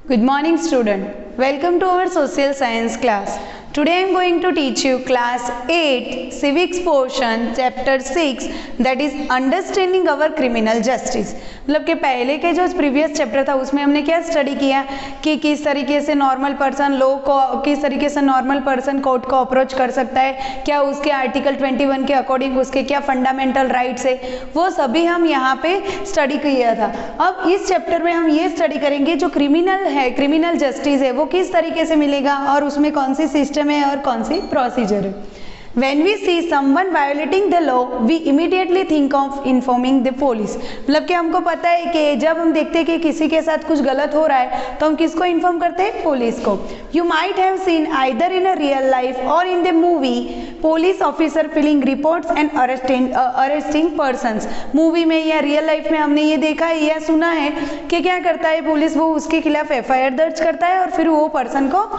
Good morning student. Welcome to our social science class. Today I am going to teach you class 8 civics portion chapter 6 that is understanding our criminal justice. मतलब कि पहले के जो previous chapter था उसमें हमने क्या study किया कि किस तरीके से नॉर्मल पर्सन लॉ को किस तरीके से नॉर्मल पर्सन कोर्ट को अप्रोच कर सकता है, क्या उसके आर्टिकल 21 के अकॉर्डिंग उसके क्या फंडामेंटल राइट्स है, वो सभी हम यहाँ पे स्टडी किया था। अब इस चैप्टर में हम ये स्टडी करेंगे जो क्रिमिनल है, क्रिमिनल जस्टिस है, वो किस तरीके से मिलेगा और उसमें कौन सी सिस्टम है और कौन सी प्रोसीजर है। When we see someone violating the law, we immediately think of informing the police. मतलब कि हमको पता है कि जब हम देखते हैं कि किसी के साथ कुछ गलत हो रहा है तो हम किसको इन्फॉर्म करते हैं? पुलिस को। You might have seen either in a real life or in the movie police officer filling reports and arresting persons. Movie में या रियल लाइफ में हमने ये देखा है या सुना है कि क्या करता है पुलिस, वो उसके खिलाफ FIR दर्ज करता है और फिर वो पर्सन को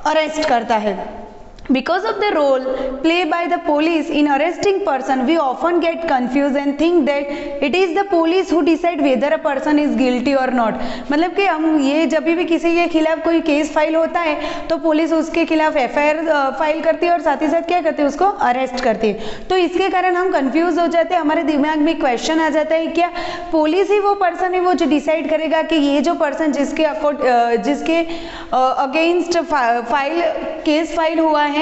अरेस्ट करता है। Because of the role played by the police in arresting person, we often get confused and think that it is the police who decide whether a person is guilty or not. मतलब कि हम ये जब भी किसी के खिलाफ कोई केस फाइल होता है तो पुलिस उसके खिलाफ FIR फाइल करती है और साथ ही साथ क्या करती है, उसको अरेस्ट करती है। तो इसके कारण हम कंफ्यूज हो जाते हैं, हमारे दिमाग में क्वेश्चन आ जाता है क्या पुलिस ही वो पर्सन है वो जो डिसाइड करेगा कि ये जो पर्सन जिसके अगेंस्ट फाइल केस फाइल हुआ है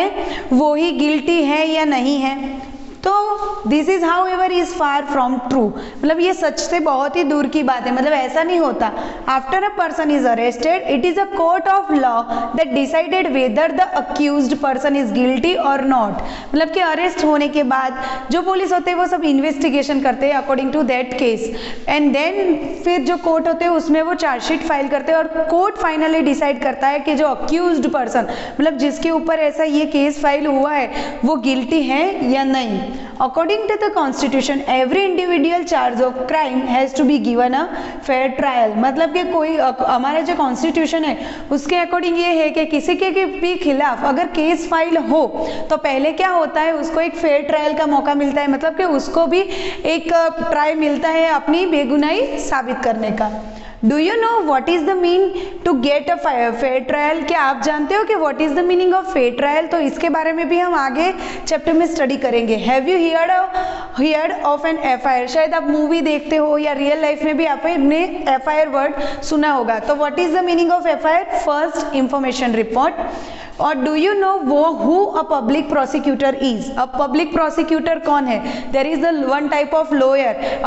वो ही गिल्टी है या नहीं है। तो this is how ever is far from true, मतलब ये सच से बहुत ही दूर की बात है, मतलब ऐसा नहीं होता। After a person is arrested it is a court of law that decided whether the accused person is guilty और नॉट। मतलब कि अरेस्ट होने के बाद जो पुलिस होते हैं वो सब इन्वेस्टिगेशन करते हैं according to that case and then फिर जो कोर्ट होते हैं उसमें वो चार्जशीट फाइल करते हैं और कोर्ट फाइनली डिसाइड करता है कि जो अक्यूज्ड पर्सन मतलब जिसके ऊपर ऐसा ये केस फाइल हुआ है वो गिल्टी है या नहीं। According to the Constitution, every individual charge of crime has to be given a fair trial. मतलब कि कोई हमारा जो कॉन्स्टिट्यूशन है उसके अकॉर्डिंग ये है कि किसी के भी खिलाफ अगर केस फाइल हो तो पहले क्या होता है, उसको एक फेयर ट्रायल का मौका मिलता है, मतलब कि उसको भी एक ट्राई मिलता है अपनी बेगुनाही साबित करने का। Do you know what is the mean to get a fair trial? क्या आप जानते हो कि what is the meaning of fair trial? तो इसके बारे में भी हम आगे चैप्टर में स्टडी करेंगे। Have you heard of an FIR? शायद आप मूवी देखते हो या रियल लाइफ में भी आपने FIR वर्ड सुना होगा। तो what is the meaning of FIR? First information report. और do you know who a public prosecutor is? A public prosecutor कौन है? There is the one type of lawyer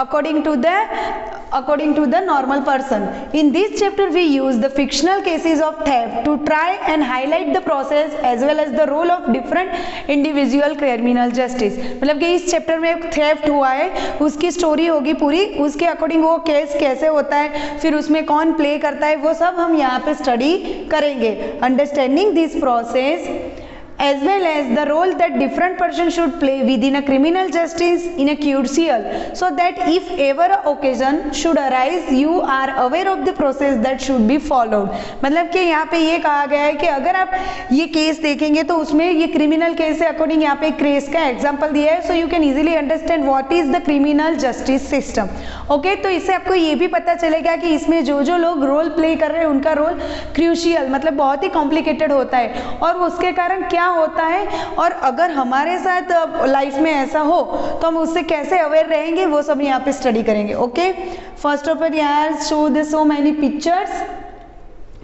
according to the normal person. In this chapter we use the fictional cases of theft to try and highlight the process as well as the role of different individual criminal justice. मतलब कि इस chapter में theft हुआ है उसकी story होगी पूरी, उसके अकॉर्डिंग वो केस कैसे होता है, फिर उसमें कौन प्ले करता है, वो सब हम यहाँ पे स्टडी करेंगे। Understanding this process as well as the role that different person should play within a criminal justice in a crucial, so that if ever a occasion should arise you are aware of the process that should be followed. मतलब कि यहाँ पे ये कहा गया है कि अगर आप ये केस देखेंगे तो उसमें ये क्रिमिनल केस है अकॉर्डिंग यहाँ पे केस का एग्जांपल दिया है, so you can easily understand what is the criminal justice system. Okay, तो इससे आपको ये भी पता चलेगा कि इसमें जो जो लोग रोल प्ले कर रहे हैं उनका रोल क्रूशियल मतलब बहुत ही कॉम्प्लिकेटेड होता है और उसके कारण क्या होता है और अगर हमारे साथ लाइफ में ऐसा हो तो हम उससे कैसे अवेयर रहेंगे वो सब यहाँ पे स्टडी करेंगे। ओके, फर्स्ट ऑफ ऑल यहाँ show the so many pictures.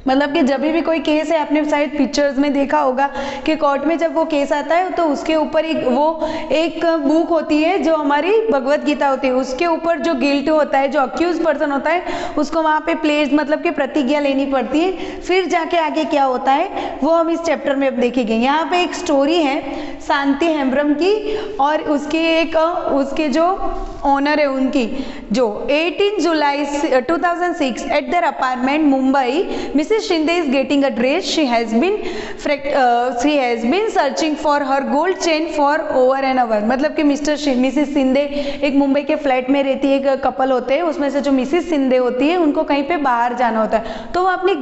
मतलब कि जब भी कोई केस है आपने शायद पिक्चर्स में देखा होगा कि कोर्ट में जब वो केस आता है तो उसके ऊपर एक बुक होती है जो हमारी भगवत गीता होती है, उसके ऊपर जो गिल्ट होता है, जो अक्यूज पर्सन होता है उसको वहाँ पे प्लेस मतलब कि प्रतिज्ञा लेनी पड़ती है, फिर जाके आगे क्या होता है वो हम इस चैप्टर में अब देखेंगे। यहाँ पे एक स्टोरी है शांति हेम्ब्रम की और उसके जो ऑनर है उनकी, जो 18 जुलाई 2006 eight there apartment Mumbai Mrs. Shinde is getting a dress. She has been searching for her gold chain for over an hour. मतलब कि मिसिस शिंदे एक मुंबई के फ्लैट में रहती है, एक कपल होते हैं, उसमें से जो मिसिस शिंदे होती है उनको कहीं पे बाहर जाना होता है तो वो अपनी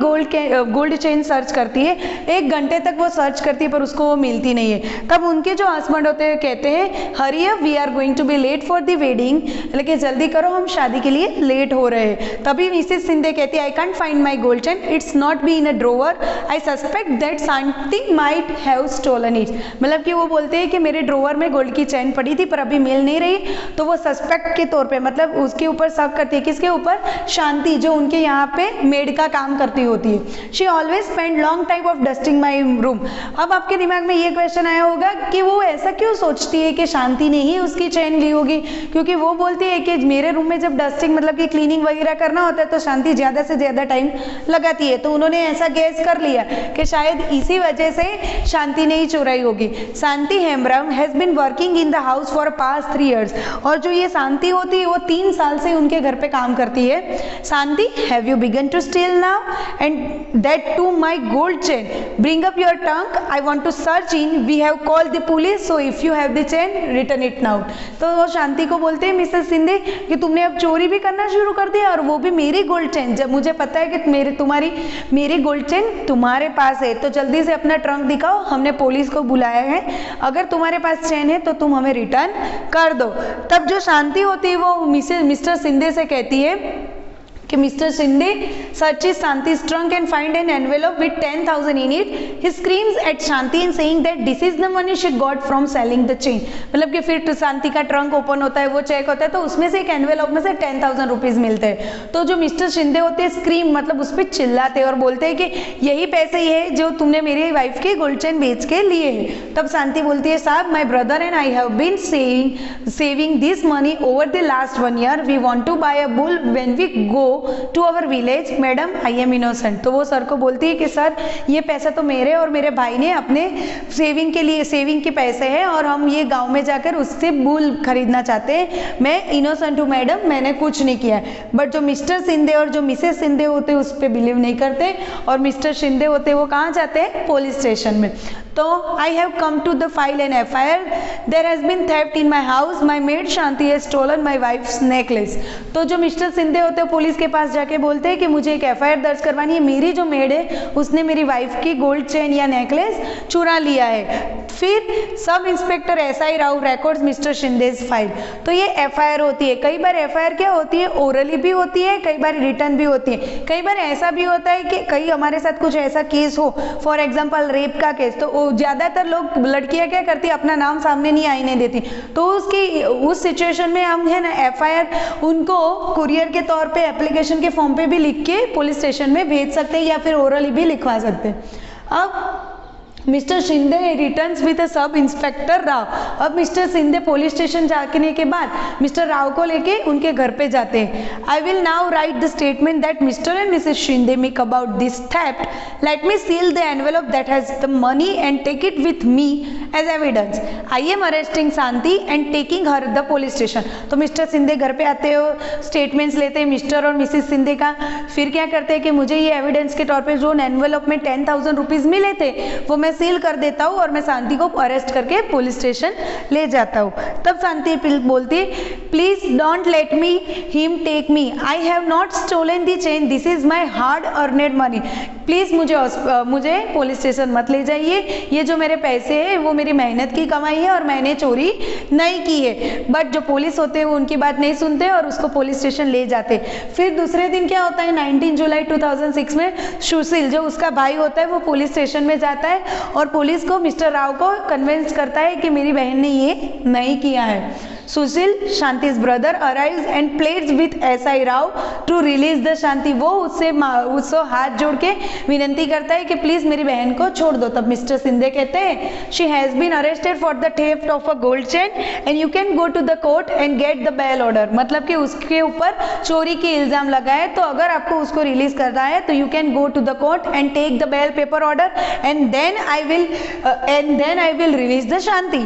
गोल्ड चेन सर्च करती है। 1 घंटे तक वो सर्च करती है पर उसको वो मिलती नहीं है। तब उनके जो हस्बैंड होते हैं कहते हैं hurry up, we are going to be late for the wedding waiting, लेकिन जल्दी करो हम शादी के लिए लेट हो रहे हैं। तभी मिसेस सिंधे कहती है I can't find my gold chain, it's not be in a drawer, I suspect that Shanti might have stolen it. मतलब कि वो बोलते हैं कि मेरे ड्रोवर में गोल्ड की चैन पड़ी थी पर अभी मिल नहीं रही, तो वो सस्पेक्ट के तौर पे मतलब उसके ऊपर शक करती है। किसके ऊपर? शांति, जो उनके यहाँ पे मेड का काम करती होती है। She always spend long time of dusting my room. अब आपके दिमाग में ये क्वेश्चन आया होगा कि वो ऐसा क्यों सोचती है कि शांति ने ही उसकी चैन ली होगी, क्योंकि वो बोलती है कि मेरे रूम में जब डस्टिंग मतलब कि क्लीनिंग वगैरह करना होता है तो शांति ज़्यादा से ज़्यादा टाइम लगाती है। तो उन्होंने ऐसा गेस कर लिया कि शायद इसी वजह से शांति ने ही चुराई होगी। Shanti Hembram has been working in the house for past 3 years। और जो ये शांति होती है वो 3 साल से उनके घर पे काम करती है। Shanti, have you begun to steal now and that too my gold chain, bring up your tongue, I want to search in, we have called the police, so if you have the chain return it now. तो वो शांति को बोलते हैं Mrs Shinde कि तुमने अब चोरी भी करना शुरू कर दिया और वो भी मेरी गोल्ड चेन, जब मुझे पता है कि मेरी गोल्ड चेन तुम्हारे पास है, तो जल्दी से अपना ट्रंक दिखाओ, हमने पुलिस को बुलाया है, अगर तुम्हारे पास चेन है तो तुम हमें रिटर्न कर दो। तब जो शांति होती है वो मिस्टर सिंधे से कहती है कि mister Shinde searches Shanti's trunk and find an envelope with 10,000 in it. He screams at Shanti and saying that this is the money she got from selling the chain। मतलब कि फिर शांति का ट्रंक ओपन होता है, वो चेक होता है तो उसमें से एक एनवेलप में से 10,000 रुपीज मिलते हैं। तो जो मिस्टर शिंदे होते हैं स्क्रीम मतलब उस पर चिल्लाते हैं और बोलते हैं कि यही पैसे ही है जो तुमने मेरी वाइफ की गोल्ड चेन बेच के लिए है। तब शांति बोलती है साहब, my brother and I have been saving this money over the last 1 year, we want to buy a bull when we go to our village, madam I am innocent. तो वो सर को बोलती है कि सर ये पैसा तो मेरे और मेरे भाई ने अपने सेविंग के लिए, सेविंग के पैसे हैं और हम ये गांव में जाकर उससे बुल खरीदना चाहते हैं, मैं इनोसेंट हूँ मैडम, मैंने कुछ नहीं किया है। बट जो मिस्टर शिंदे और जो मिसेस शिंदे होते हैं उस पर बिलीव नहीं करते और मिस्टर शिंदे होते वो कहाँ जाते हैं? पुलिस स्टेशन में। तो I have come to the file an FIR, there has been theft in my house, my maid Shanti has stolen my wife's necklace. तो जो मिस्टर शिंदे होते हैं पुलिस के पास जाके बोलते हैं कि मुझे एक FIR दर्ज करवानी है, मेरी जो मेड है उसने मेरी वाइफ की गोल्ड चेन या नेकलेस चुरा लिया है। फिर sub inspector SI Rao records mister Shinde's file. तो ये FIR होती है। कई बार FIR क्या होती है? ओरली भी होती है, कई बार रिटर्न भी होती है। कई बार ऐसा भी होता है कि कई हमारे साथ कुछ ऐसा केस हो, फॉर एग्जाम्पल रेप का केस, तो ज़्यादातर लोग लड़कियां क्या करती है अपना नाम सामने नहीं आने देती, तो उस सिचुएशन में हम है ना FIR उनको कुरियर के तौर पे एप्लीकेशन के फॉर्म पे भी लिख के पुलिस स्टेशन में भेज सकते हैं या फिर ओरली भी लिखवा सकते हैं। अब mister Shinde returns with sub inspector Rao. अब मिस्टर शिंदे पुलिस स्टेशन जाने के बाद मिस्टर राव को लेके उनके घर पे जाते हैं। I will now write the statement that Mr and Mrs Shinde make about this theft, let me seal the envelope that has the money and take it with me as evidence, I am arresting Shanti and taking her the police station. तो Mr Shinde घर पे आते हो, statements लेते हैं mister और Mrs Shinde का, फिर क्या करते हैं कि मुझे ये एविडेंस के तौर पे जो एनवेलप में 10,000 रुपीज मिले थे वो मैं सील कर देता हूँ और मैं शांति को अरेस्ट करके पुलिस स्टेशन ले जाता हूँ। तब शांति बोलती है please don't let me him take me, I have not stolen the chain, this is my hard earned money. Please मुझे पुलिस स्टेशन मत ले जाइए, ये जो मेरे पैसे हैं वो मेरी मेहनत की कमाई है और मैंने चोरी नहीं की है। बट जो पुलिस होते हैं वो उनकी बात नहीं सुनते और उसको पुलिस स्टेशन ले जाते। फिर दूसरे दिन क्या होता है, 19 जुलाई 2006 में सुशील जो उसका भाई होता है वो पुलिस स्टेशन में जाता है और पुलिस को मिस्टर राव को कन्विंस करता है कि मेरी बहन ने ये नहीं किया है। सुशील, शांति's brother, arrives and pleads with SI Rao to release the Shanti. वो उससे हाथ जोड़ के विनती करता है कि प्लीज मेरी बहन को छोड़ दो। तब मिस्टर शिंदे कहते हैं she has been arrested for the theft of a gold chain and you can go to the court and get the bail order. मतलब कि उसके ऊपर चोरी के इल्जाम लगा है, तो अगर आपको उसको रिलीज करना है तो you can go to the court and take the bail paper order and then I will release the Shanti.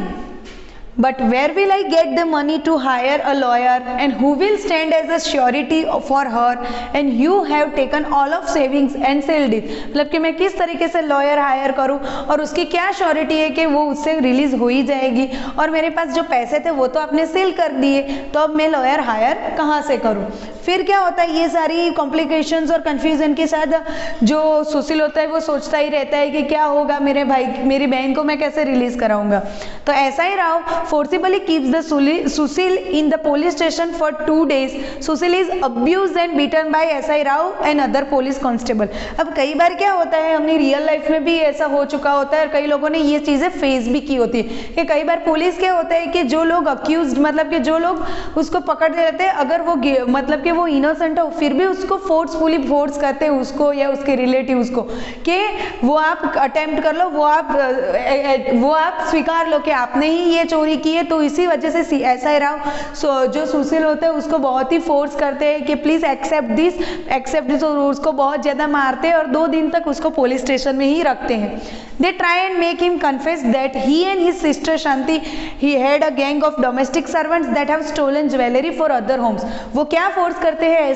But where will I get the money to hire a lawyer and who will stand as a surety for her and you have taken all of savings and sold it। मतलब कि मैं किस तरीके से lawyer hire करूं और उसकी क्या श्योरिटी है कि वो उससे रिलीज हो ही जाएगी, और मेरे पास जो पैसे थे वो तो आपने सेल कर दिए, तो अब मैं लॉयर हायर कहाँ से करूं। फिर क्या होता है, ये सारी कॉम्प्लिकेशंस और कंफ्यूजन के साथ जो सुशील होता है वो सोचता ही रहता है कि क्या होगा मेरे भाई, मेरी बहन को मैं कैसे रिलीज कराऊंगा। तो ऐसा ही Rao forcibly keeps the Sushil in the police station for 2 days. Sushil is abused and beaten by SI Rao and other police constable. अब कई बार क्या होता है, हमने रियल लाइफ में भी ऐसा हो चुका होता है और कई लोगों ने ये चीज़ें फेस भी की होती है कि कई बार पुलिस क्या होता है कि जो लोग अक्यूज मतलब कि जो लोग उसको पकड़ देते हैं, अगर वो मतलब कि वो इनोसेंट हो फिर भी उसको फोर्सफुली फोर्स करते हैं उसको या उसके रिलेटिव्स को कि वो आप अटेम्प्ट कर लो, वो आप स्वीकार लो कि आपने ही ये चोरी की है। तो इसी वजह से SI राव जो सुशील होते हैं उसको बहुत ही फोर्स करते हैं कि प्लीज एक्सेप्ट दिस और उसको बहुत ज़्यादा मारते हैं और 2 दिन तक उसको पुलिस स्टेशन में ही रखते हैं। They try and make him confess that he and his sister Shanti he had a gang of domestic servants that have stolen jewelry for other homes. वो क्या फोर्स करते हैं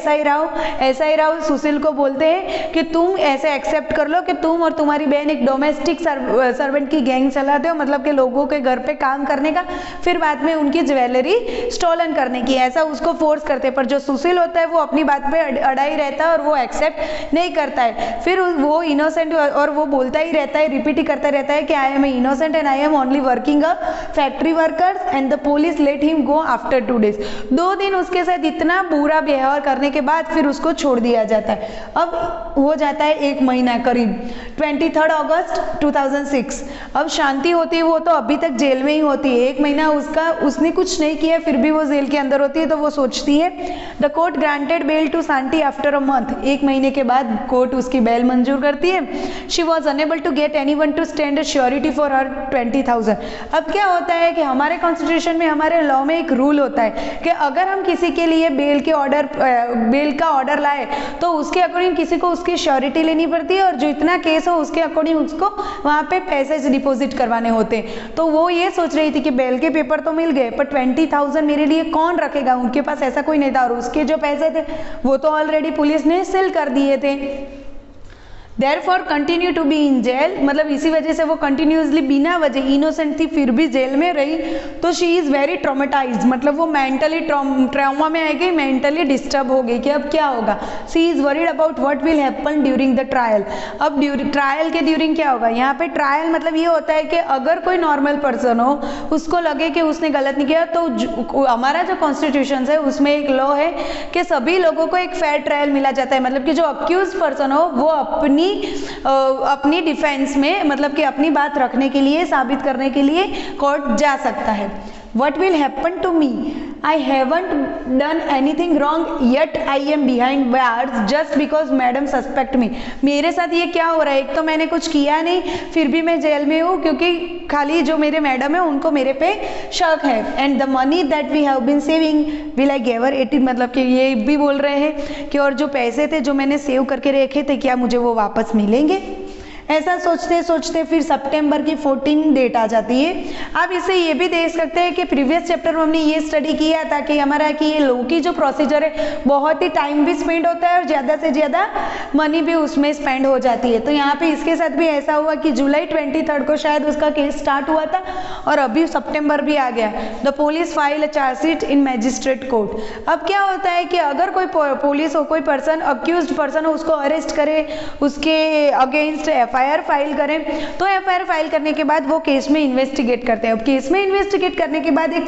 SI राव सुशील को बोलते हैं कि तुम ऐसे एक्सेप्ट कर लो कि तुम और तुम्हारी बहन एक डोमेस्टिक सर्वेंट की गैंग चलाते हो, मतलब कि लोगों के घर पे काम करने का, फिर बाद में उनकी ज्वेलरी स्टोलन करने की, ऐसा उसको फोर्स करते हैं। पर जो सुशील होता है वो अपनी बात पे अड़ा ही रहता है और वो एक्सेप्ट नहीं करता है। फिर वो इनोसेंट और वो बोलता ही रहता है, रिपीट ही करता रहता है कि आई am innocent and I am only working a factory workers and the police let him go after 2 days। 2 दिन उसके साथ इतना बुरा व्यवहार करने के बाद फिर उसको छोड़ दिया जाता है। अब हो जाता है 1 महीना करीब, 23 अगस्त 2006। अब शांति होती है वो तो अभी तक जेल में ही होती है, 1 महीना उसने कुछ नहीं किया फिर भी वो जेल के अंदर होती है। तो वो सोचती है the court granted bail to Shanti after a month. 1 महीने के बाद कोर्ट उसकी बेल मंजूर करती है। She was unable to get anyone to stand surety for her 20,000। अब क्या होता है कि हमारे कॉन्स्टिट्यूशन में, हमारे लॉ में एक रूल होता है कि अगर हम किसी के लिए बेल का ऑर्डर लाए तो उसके अकॉर्डिंग किसी को उसकी श्योरिटी लेनी पड़ती है और जो इतना केस हो उसके अकॉर्डिंग उसको वहाँ पे पैसे डिपॉजिट करवाने होते हैं। तो वो ये सोच रही थी कि बेल के पेपर तो मिल गए पर 20,000 मेरे लिए कौन रखेगा, उनके पास ऐसा कोई नहीं था और उसके जो पैसे थे वो तो ऑलरेडी पुलिस ने सील कर दिए थे। Therefore continue to be in jail, मतलब इसी वजह से वो कंटिन्यूसली बिना वजह इनोसेंट थी फिर भी जेल में रही। तो शी इज़ वेरी ट्रॉमेटाइज्ड, मतलब वो मेंटली ट्रॉमा में आ गई, मेंटली डिस्टर्ब हो गई कि अब क्या होगा। She is worried about what will happen during the trial. अब ट्रायल के ड्यूरिंग क्या होगा, यहाँ पे ट्रायल मतलब ये होता है कि अगर कोई नॉर्मल पर्सन हो उसको लगे कि उसने गलत नहीं किया तो हमारा जो कॉन्स्टिट्यूशन है उसमें एक लॉ है कि सभी लोगों को एक फेयर ट्रायल मिला जाता है, मतलब कि जो अक्यूज पर्सन हो वो अपनी डिफेंस में, मतलब कि अपनी बात रखने के लिए, साबित करने के लिए कोर्ट जा सकता है। What will happen to me? I haven't done anything wrong yet I am behind bars just because madam suspect me। मेरे साथ ये क्या हो रहा है, एक तो मैंने कुछ किया नहीं फिर भी मैं जेल में हूँ क्योंकि खाली जो मेरे मैडम है उनको मेरे पे शक है। And the money that we have been saving will I give it, मतलब कि ये भी बोल रहे हैं कि और जो पैसे थे जो मैंने सेव करके रखे थे क्या मुझे वो वापस मिलेंगे। ऐसा सोचते सोचते फिर सितंबर की 14 डेट आ जाती है। आप इसे ये भी देख सकते हैं कि प्रीवियस चैप्टर में हमने ये स्टडी किया था कि हमारा कि ये लॉ की जो प्रोसीजर है बहुत ही टाइम भी स्पेंड होता है और ज़्यादा से ज़्यादा मनी भी उसमें स्पेंड हो जाती है। तो यहाँ पे इसके साथ भी ऐसा हुआ कि जुलाई 23 को शायद उसका केस स्टार्ट हुआ था और अभी सितंबर भी आ गया। The police file a chargesheet in magistrate court. अब क्या होता है कि अगर कोई पुलिस हो, कोई पर्सन अक्यूज्ड पर्सन हो, उसको अरेस्ट करे, उसके अगेंस्ट एफआईआर फाइल करें, तो एफआईआर फाइल करने के बाद वो केस में इन्वेस्टिगेट करते हैं। अब केस में इन्वेस्टिगेट करने के बाद एक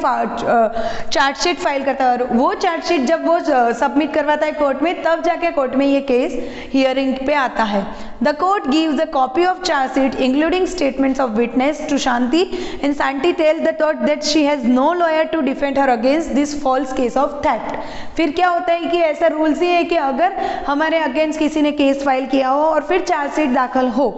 चार्जशीट फाइल करता है और वो चार्जशीट जब वो सबमिट करवाता है कोर्ट में तब जाके कोर्ट में ये केस हियरिंग पे आता है। The court gives a copy of chargesheet including statements of witness to Shanti and Shanti tell the court that she has no lawyer to defend her against this false case of theft. फिर क्या होता है कि ऐसा rules ही है कि अगर हमारे अगेंस्ट किसी ने केस फाइल किया हो और फिर चार्जशीट दाखिल हो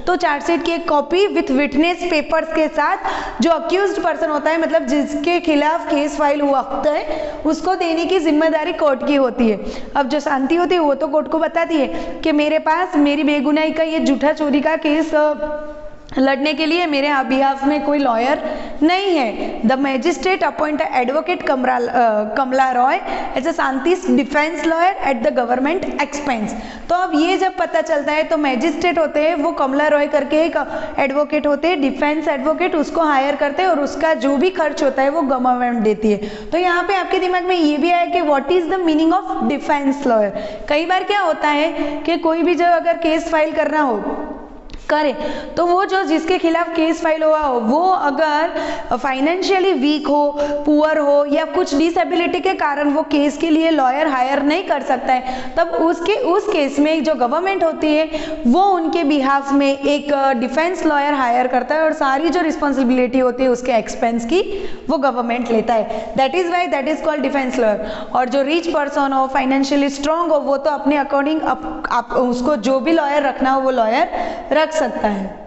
तो चार्जशीट की एक कॉपी विथ विटनेस पेपर्स के साथ जो अक्यूज्ड पर्सन होता है, मतलब जिसके खिलाफ केस फाइल हुआ है, उसको देने की जिम्मेदारी कोर्ट की होती है। अब जो शांति होती है वो तो कोर्ट को बताती है कि मेरे पास मेरी बेगुनाही का ये झूठा चोरी का केस लड़ने के लिए मेरे बिहाफ में कोई लॉयर नहीं है। The magistrate appoint advocate Kamla Roy as a Shanti's defence lawyer at the government expense. तो अब ये जब पता चलता है तो मैजिस्ट्रेट होते हैं वो कमला रॉय करके एक एडवोकेट होते हैं, डिफेंस एडवोकेट, उसको हायर करते हैं और उसका जो भी खर्च होता है वो गवर्नमेंट देती है। तो यहाँ पे आपके दिमाग में ये भी आया कि what is the meaning of defence lawyer. कई बार क्या होता है कि कोई भी जब अगर केस फाइल करना हो, करे तो वो जो जिसके खिलाफ केस फाइल हुआ हो वो अगर फाइनेंशियली वीक हो, पुअर हो या कुछ डिसेबिलिटी के कारण वो केस के लिए लॉयर हायर नहीं कर सकता है, तब उस केस में जो गवर्नमेंट होती है वो उनके बिहाफ में एक डिफेंस लॉयर हायर करता है और सारी जो रिस्पॉन्सिबिलिटी होती है उसके एक्सपेंस की वो गवर्नमेंट लेता है। That is why that is called defence lawyer. और जो रिच पर्सन हो, फाइनेंशियली स्ट्रांग हो, वो तो अपने अकॉर्डिंग आप उसको जो भी लॉयर रखना हो वो लॉयर रख सकता है।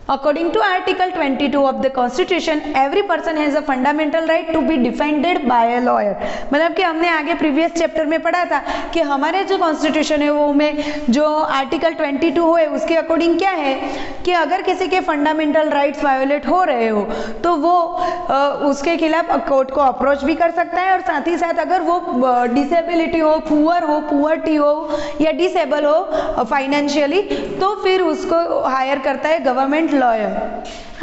According to Article 22 of the Constitution, every person has a fundamental right to be defended by a lawyer। मतलब कि हमने आगे प्रीवियस चैप्टर में पढ़ा था कि हमारे जो कॉन्स्टिट्यूशन है वो में जो आर्टिकल 22 है उसके अकॉर्डिंग क्या है कि अगर किसी के फंडामेंटल राइट्स वायोलेट हो रहे हो तो वो उसके खिलाफ कोर्ट को अप्रोच भी कर सकता है और साथ ही साथ अगर वो डिसेबिलिटी हो, पुअर्टी हो या डिसेबल हो फाइनेंशियली तो फिर उसको हायर करता है government lawyer।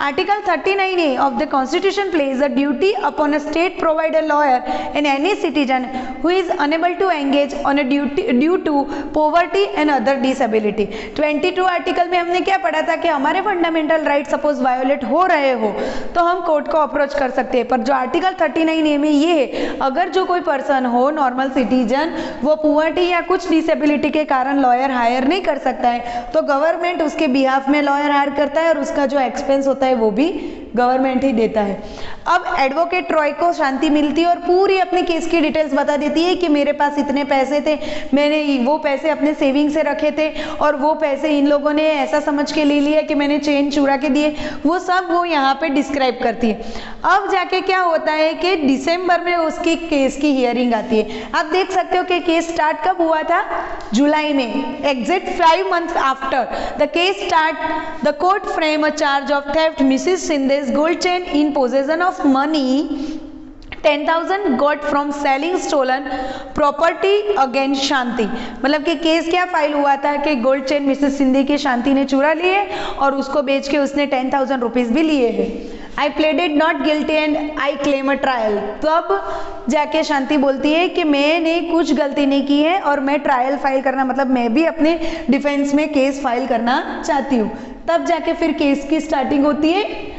Article 39A of the Constitution places a duty upon a state provide a lawyer and any citizen who is unable to engage on a duty due to poverty and other disability। 22 article में हमने क्या पढ़ा था कि हमारे fundamental right suppose violet हो रहे हो तो हम कोर्ट को अप्रोच कर सकते हैं, पर जो आर्टिकल 39A में ये है अगर जो कोई पर्सन हो नॉर्मल सिटीजन वो पुअर्टी या कुछ डिसेबिलिटी के कारण लॉयर हायर नहीं कर सकता है तो गवर्नमेंट उसके बिहाफ में लॉयर हायर करता है और उसका जो एक्सपेंस होता है वो भी गवर्नमेंट ही देता है। अब एडवोकेट रॉय को शांति मिलती है और पूरी अपने केस की डिटेल्स बता देती है कि मेरे पास इतने पैसे थे, मैंने वो पैसे अपने सेविंग से रखे थे और वो पैसे इन लोगों ने ऐसा समझ के ले लिया कि मैंने चेन चुरा के दिए, वो सब वो यहाँ पे डिस्क्राइब करती है। अब जाके क्या होता है कि दिसंबर में उसकी केस की हियरिंग आती है। आप देख सकते हो कि केस स्टार्ट कब हुआ था, जुलाई में, exact 5 months after the case start the court frame a charge of theft Mrs शिंदे's gold chain in possession of money 10,000 got from selling stolen property against शांति। मतलब कि केस क्या फाइल हुआ था कि गोल्ड चेन मिसेस शिंदे की शांति ने चुरा लिए और उसको बेच के उसने 10,000 रुपीज भी लिए हैं। I pleaded not guilty and I claim a trial। तब जाके शांति बोलती है कि मैंने कुछ गलती नहीं की है और मैं ट्रायल फाइल करना मतलब मैं भी अपने डिफेंस में केस फाइल करना चाहती हूँ। तब जाके फिर केस की स्टार्टिंग होती है।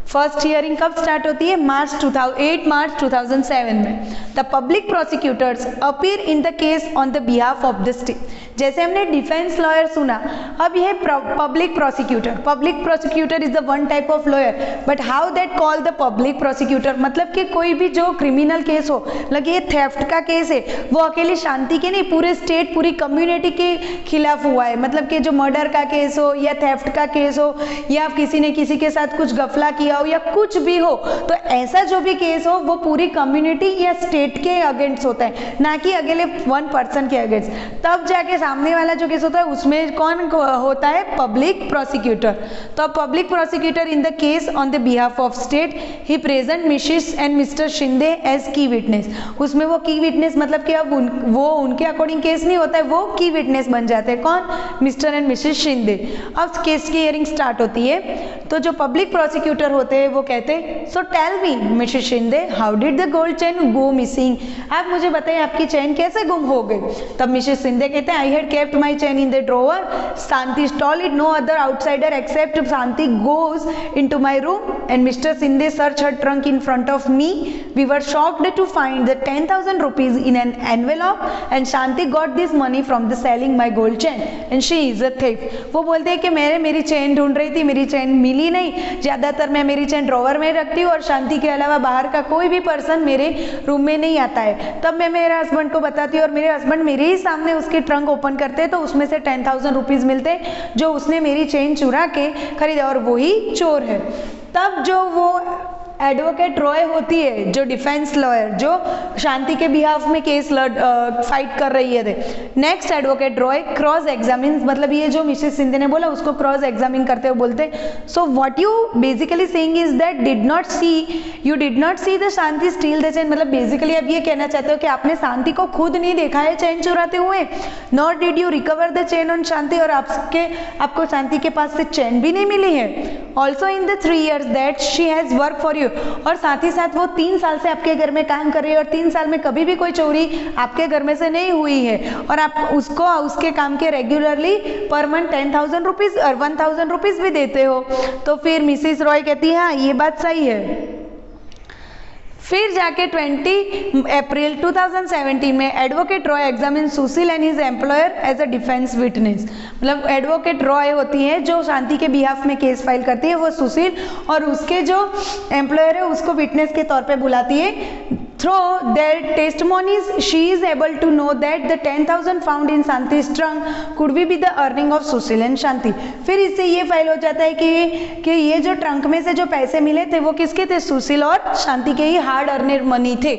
फर्स्ट हियरिंग कब स्टार्ट होती है, 8 मार्च 2007 में। The public prosecutors appear in the case on the behalf of the state. जैसे हमने डिफेंस लॉयर सुना, अब ये public prosecutor is the one type of lawyer, but how that call the public prosecutor, मतलब कि कोई भी जो क्रिमिनल केस हो, मतलब ये थेफ्ट का केस है, वो अकेली शांति के नहीं पूरे स्टेट पूरी कम्युनिटी के खिलाफ हुआ है। मतलब कि जो मर्डर का केस हो या थेफ्ट का केस हो या किसी ने किसी के साथ कुछ गफला किया हो या कुछ भी हो, तो ऐसा जो भी केस हो वो पूरी कम्युनिटी या स्टेट के अगेंस्ट होता है, ना कि अकेले वन पर्सन के अगेंस्ट। तब जाके सामने वाला जो केस होता है उसमें कौन होता है, पब्लिक प्रोसिक्यूटर। तो public prosecutor in the case on the behalf of state he present Mrs and Mr Shinde as key witness. उसमें वो की विटनेस मतलब कि अब वो उनके अकॉर्डिंग केस नहीं होता है, वो की विटनेस बन जाते हैं। कौन, मिस्टर एंड मिसेस शिंदे। अब केस की हियरिंग स्टार्ट होती है तो जो पब्लिक प्रोसिक्यूटर होते हैं वो कहते हैं, so tell me Mrs Shinde how did the gold chain go missing. आप मुझे बताइए आपकी चेन कैसे गुम हो गई। तब मिसेस शिंदे कहते हैं, I had kept my chain in the drawer, Shanti stole it, no other outsider except Shanti goes into my room and Mr. Shinde searched her trunk in front of me. We were shocked to find the 10,000 rupees in an envelope and Shanti got this money from the selling my gold chain and she is a thief। वो बोलते हैं कि मेरी chain ढूंढ रही थी, मेरी chain मिली नहीं, ज़्यादातर मैं मेरी चेन ड्रॉवर में रखती हूँ और शांति के अलावा बाहर का कोई भी पर्सन मेरे रूम में नहीं आता है। तब मैं मेरे हस्बैंड को बताती हूँ और मेरे हस्बैंड मेरे ही सामने उसके ट्रंक ओपन करते तो उसमें से 10,000 रुपीज मिलते जो उसने मेरी चेन चुरा के खरीदा और वही चोर है। तब जो वो एडवोकेट रॉय होती है, जो डिफेंस लॉयर जो शांति के बिहाफ में केस फाइट कर रही है, next advocate Roy cross examine, मतलब ये जो मिसेस शिंदे ने बोला उसको क्रॉस एग्जामिन करते हुए बोलते, so what you basically saying is that you did not see the Shanti steel the chain. मतलब बेसिकली आप ये कहना चाहते हो कि आपने शांति को खुद नहीं देखा है चेन चुराते हुए, not did you recover the chain on Shanti, और आपको शांति के पास से चेन भी नहीं मिली है। Also in the 3 years that she has work for you, और साथ ही साथ वो 3 साल से आपके घर में काम कर रही है और 3 साल में कभी भी कोई चोरी आपके घर में से नहीं हुई है, और आप उसको उसके काम के रेगुलरली पर मंथ 10,000 रुपीज़ और 1,000 रुपीज़ भी देते हो। तो फिर मिसिस रॉय कहती है हाँ ये बात सही है। फिर जाके 20 अप्रैल 2017 में advocate Roy examine Sushil and his employer as a defence witness. मतलब एडवोकेट रॉय होती है जो शांति के बिहाफ में केस फाइल करती है, वो सुशील और उसके जो एम्प्लॉयर है उसको विटनेस के तौर पे बुलाती है। Through their testimonies, she is able to know that the 10,000 found in Shanti's trunk could be the earning of Sushil and Shanti। फिर इससे ये फाइल हो जाता है कि ये जो ट्रंक में से जो पैसे मिले थे वो किसके थे, सुशील और शांति के ही हार्ड अर्नर मनी थे।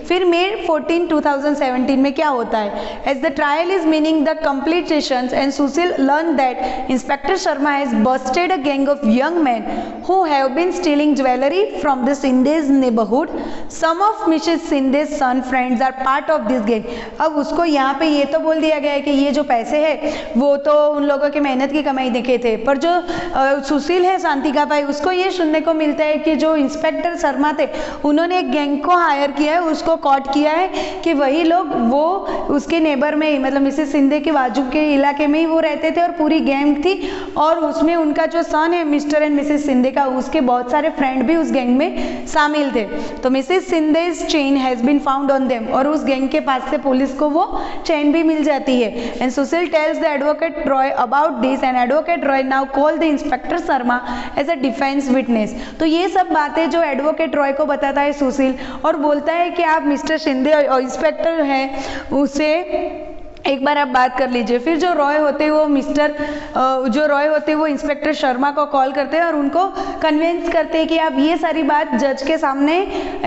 फिर May 14, 2017 में क्या होता है, as the trial is meaning the completions and Sushil learned that Inspector Sharma has busted a gang of young men who have been stealing jewelry from the Sindh's neighborhood। Some of Mrs. Sindhe son friends are part of this gang. अब उसको यहाँ पे ये तो बोल दिया गया है कि ये जो पैसे है वो तो उन लोगों की मेहनत की कमाई देखे थे, पर जो सुशील है शांति का भाई उसको ये सुनने को मिलता है कि जो इंस्पेक्टर शर्मा थे उन्होंने एक गैंग को हायर किया है, उसको कॉट किया है कि वही लोग वो उसके नेबर में ही मतलब मिसेस सिंधे के बाजू के इलाके में ही वो रहते थे और पूरी गैंग थी, और उसमें उनका जो सन है मिस्टर एंड मिसेस सिंधे का उसके बहुत सारे फ्रेंड भी उस गैंग में शामिल थे। तो Mrs Sindhe chain has been found on them, और उस गैंग के पास से पुलिस को वो चेन भी मिल जाती है। And Sushil tells the advocate Roy about this and advocate Roy now call the inspector Sharma as a defence witness. तो ये सब बातें जो एडवोकेट रॉय को बताता है सुशील, और बोलता है कि आप मिस्टर शिंदे और इंस्पेक्टर हैं उससे एक बार आप बात कर लीजिए। फिर जो रॉय होते हैं वो इंस्पेक्टर शर्मा को कॉल करते हैं और उनको कन्विंस करते हैं कि आप ये सारी बात जज के सामने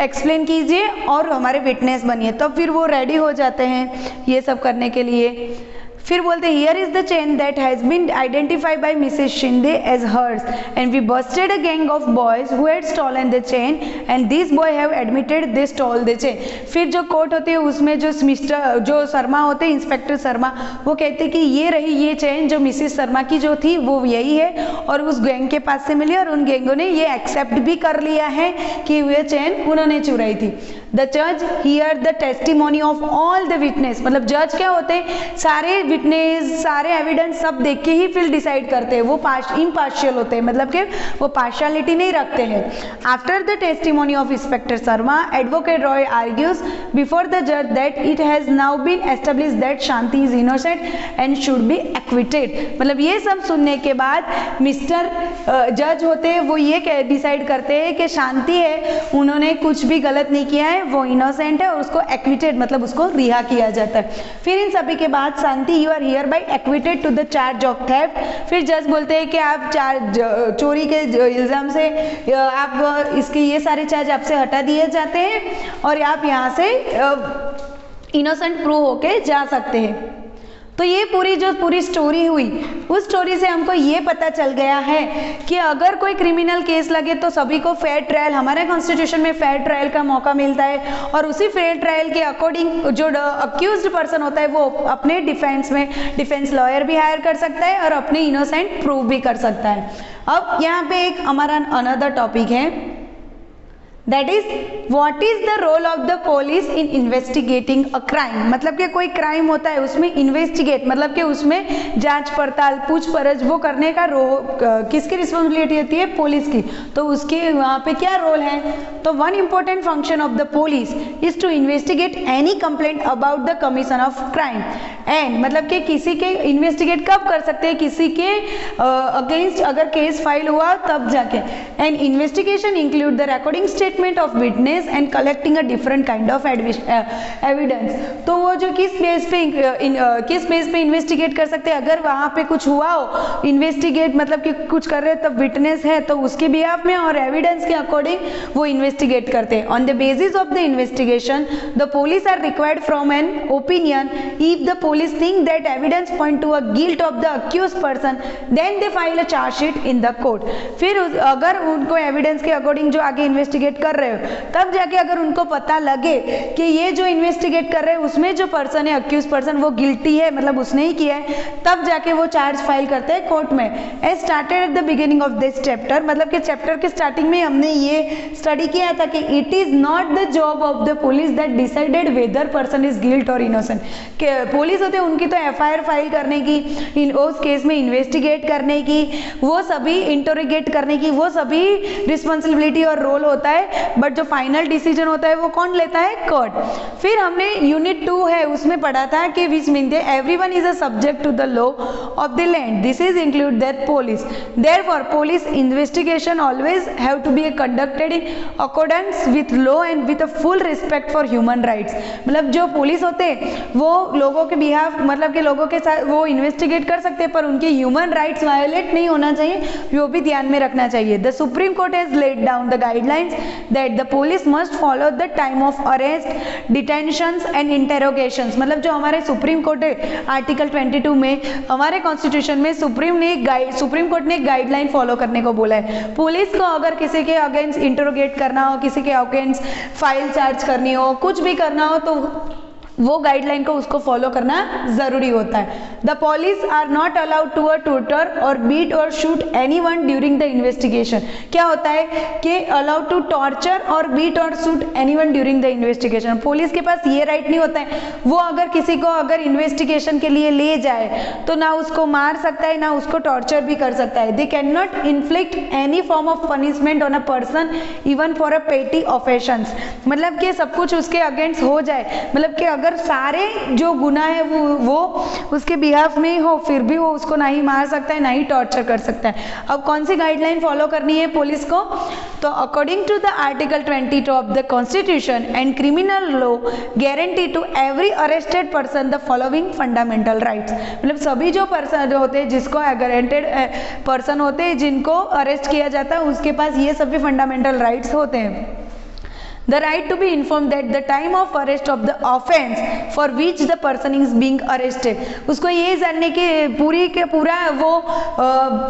एक्सप्लेन कीजिए और हमारे विटनेस बनिए। तब फिर वो रेडी हो जाते हैं ये सब करने के लिए। फिर बोलते here is the chain that has been identified by Mrs Shinde as hers and we busted a gang of boys who had stolen the chain and this boy have admitted they stole the chain. फिर जो court होती है उसमें जो शर्मा होते हैं inspector Sharma वो कहते कि ये रही ये चेन जो मिसेस शर्मा की जो थी वो यही है और उस गैंग के पास से मिली, और उन गैंगों ने ये एक्सेप्ट भी कर लिया है कि ये चेन उन्होंने चुराई थी। द जज here the testimony of all the witness. मतलब जज क्या होते हैं, सारे विटनेस सारे एविडेंस सब देख के ही फिर डिसाइड करते हैं, वो इम्पार्शियल होते हैं, मतलब कि वो पार्शियलिटी नहीं रखते हैं। After the testimony of inspector Sharma advocate Roy argues before the जज that it has now been establish that Shanti is innocent and should be acquitted. मतलब ये सब सुनने के बाद मिस्टर जज होते हैं वो ये डिसाइड करते हैं कि शांति है उन्होंने कुछ भी गलत नहीं किया है, वो इनोसेंट है और उसको एक्विटेड मतलब उसको रिहा किया जाता है। फिर इन सभी के बाद Shanti you are hereby acquitted to the charge of theft. फिर जज बोलते हैं कि आप चोरी के इल्जाम से आप इसके ये सारे चार्ज आपसे हटा दिए जाते हैं और आप यहाँ से इनोसेंट प्रूव होके जा सकते हैं। तो ये पूरी स्टोरी हुई, उस स्टोरी से हमको ये पता चल गया है कि अगर कोई क्रिमिनल केस लगे तो सभी को फेयर ट्रायल, हमारे कॉन्स्टिट्यूशन में फेयर ट्रायल का मौका मिलता है और उसी फेयर ट्रायल के अकॉर्डिंग जो अक्यूज्ड पर्सन होता है वो अपने डिफेंस में डिफेंस लॉयर भी हायर कर सकता है और अपने इनोसेंट प्रूव भी कर सकता है। अब यहाँ पे एक हमारा अनदर टॉपिक है, that is what is the role of the police in investigating a crime. मतलब कि कोई क्राइम होता है उसमें इन्वेस्टिगेट मतलब कि उसमें जांच पड़ताल पूछपरछ वो करने का किसकी रिस्पॉन्सिबिलिटी होती है, पुलिस की। तो उसके वहाँ पे क्या रोल है, तो one important function of the police is to investigate any complaint about the commission of crime and मतलब कि किसी के इन्वेस्टिगेट कब कर सकते हैं, किसी के अगेंस्ट अगर केस फाइल हुआ तब जाके। And investigation include the recording statement of witness and collecting a different kind of evidence. तो वो जो किस बेस पे इन्वेस्टिगेट कर सकते हैं, अगर वहाँ पे कुछ हुआ हो इन्वेस्टिगेट मतलब कि कुछ कर रहे तब विटनेस है तो उसके बिहाफ में और एविडेंस के अकॉर्डिंग वो इन्वेस्टिगेट करते हैं। On the basis of the investigation the police are required from an opinion if the police think that evidence point to a guilt of the accused person then they file a chargesheet in the court. फिर अगर उनको evidence के according जो आगे investigate कर रहे हो, तब जाके अगर उनको पता लगे कि ये जो इन्वेस्टिगेट कर रहे हैं उसमें जो पर्सन है, अक्यूज पर्सन, वो गिल्टी है, मतलब उसने ही किया है, तब जाके वो चार्ज फाइल करते हैं कोर्ट में। As started at the beginning of this chapter, मतलब कि चैप्टर के स्टार्टिंग में हमने ये स्टडी किया था कि it is not the job of the police that decided weather person is guilt और इनोसेंट। पुलिस होते हैं उनकी तो एफआईआर फाइल करने की, उस केस में इन्वेस्टिगेट करने की, वो सभी इंटरोगेट करने की, वो सभी रिस्पॉन्सिबिलिटी और रोल होता है, बट जो फाइनल डिसीजन होता है वो कौन लेता है? कोर्ट। फिर हमने यूनिट 2 है उसमें पढ़ा था कि which mean they everyone is a subject to the law of the land, this is include that police, therefore police investigation always have to be conducted in accordance with law and with a full respect for human rights. मतलब जो police होते हैं वो लोगों के behalf, मतलब कि लोगों के साथ वो इन्वेस्टिगेट कर सकते हैं, पर उनके ह्यूमन राइट्स वायोलेट नहीं होना चाहिए, वो भी ध्यान में रखना चाहिए। The Supreme Court has laid down the guidelines that the police must follow the time of arrest, detentions and interrogations. मतलब जो हमारे सुप्रीम कोर्ट है आर्टिकल 22 में, हमारे कॉन्स्टिट्यूशन में सुप्रीम कोर्ट ने एक गाइडलाइन फॉलो करने को बोला है। पुलिस को अगर किसी के अगेंस्ट इंटरोगेट करना हो, किसी के अगेंस्ट फाइल चार्ज करनी हो, कुछ भी करना हो, तो वो गाइडलाइन को उसको फॉलो करना जरूरी होता है। The police are not allowed to torture or beat or shoot anyone during the investigation. क्या होता है कि allowed to torture or beat or shoot anyone during the investigation. Police के पास ये राइट नहीं होता है, वो अगर किसी को अगर इन्वेस्टिगेशन के लिए ले जाए तो ना उसको मार सकता है, ना उसको टॉर्चर भी कर सकता है। They can not inflict any form of punishment on a person even for a पेटी ऑफेंस। मतलब कि सब कुछ उसके अगेंस्ट हो जाए, मतलब कि अगर सारे जो गुनाह है वो उसके बिहाफ में हो, फिर भी वो उसको ना ही मार सकता है, ना ही टॉर्चर कर सकता है। अब कौन सी गाइडलाइन फॉलो करनी है पुलिस को? तो according to the article 22 of the constitution and criminal law guarantee to every arrested person the following fundamental rights. मतलब सभी जो पर्सन होते हैं, जिसको गारंटेड पर्सन होते हैं, जिनको अरेस्ट किया जाता है, उसके पास ये सभी फंडामेंटल राइट्स होते हैं। The right to be informed that the time of arrest of the offense for which the person is being arrested, उसको ये जानने के पूरा वो